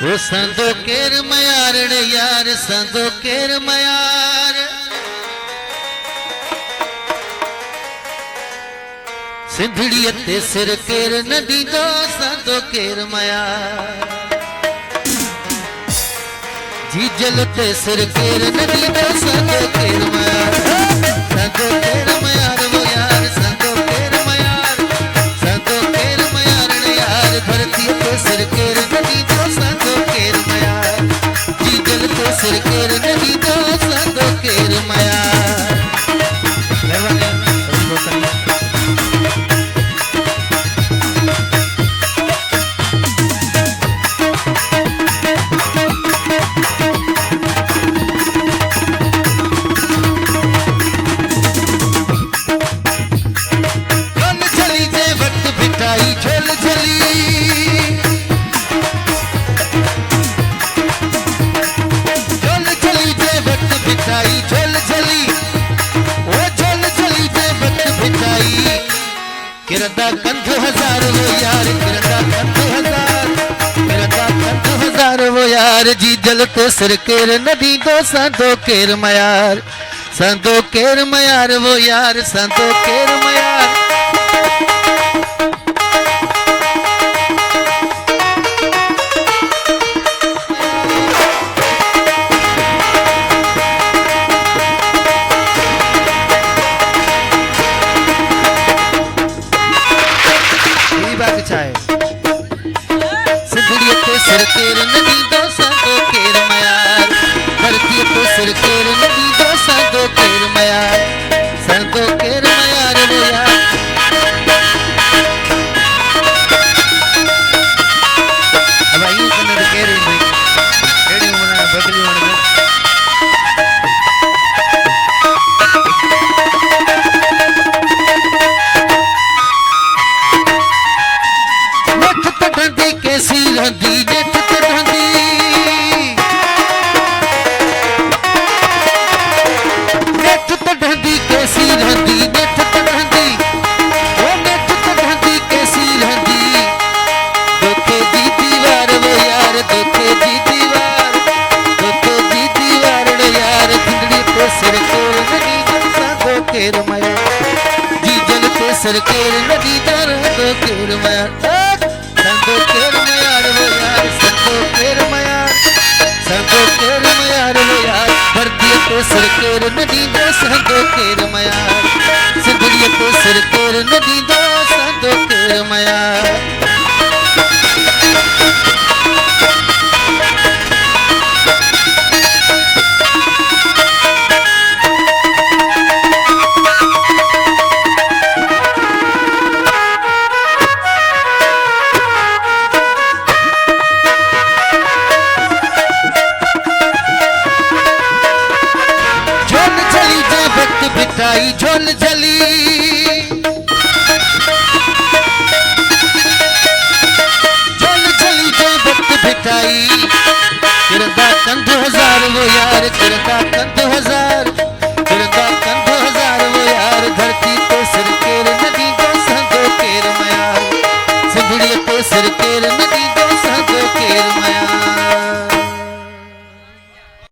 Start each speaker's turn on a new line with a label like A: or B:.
A: ओ संदो केर मयार यार संदो केर मयार सिंधड़ी ते सिर केर नदी दो संदो केर मयार जीजल ते सिर केर नदी दो संदो केर मयार संदो केर मयार वो यार संदो केर मयार यार धरती ते सिर केर नदी दो संदो केर मयार जीजल ते सिर केर नदी दो संदो केर मयार किरदा कंध हजार वो यार किरदा कंध हजार वो यार जीजल ते सिर केर नदी दो संदो केर मयार संदो केर मयार वो यार संदो केर मयार सिंधड़ी ते सिर केर नदी दो संदो केर मयार धरती ते सिर केर नदी दो संदो केर मयार संदो केर मयार वो यार अब आयु कन्नड़ केर एड़ी उमरा बदली वण कैसी रंदी नेठ तड़ंदी नेठ तड़ंदी कैसी रंदी नेठ तड़ंदी ओ नेठ तड़ंदी कैसी रंदी धोखे दी दीवार वो यार धोखे दी दीवार यार जिंदड़ी ते सिर केर नदी दो संदो केर मयार जीजल ते सिर केर नदी दो केर मयार संदो केर मयार वो यार संदो केर मयार वो यार धरती ते सिर केर नदी दो संदो केर मयार सिंधड़ी ते सिर केर नदी दो संदो केर मयार बिठाई झोल झली झोल झली जो वक्त बिठाई किरदा कंध हजार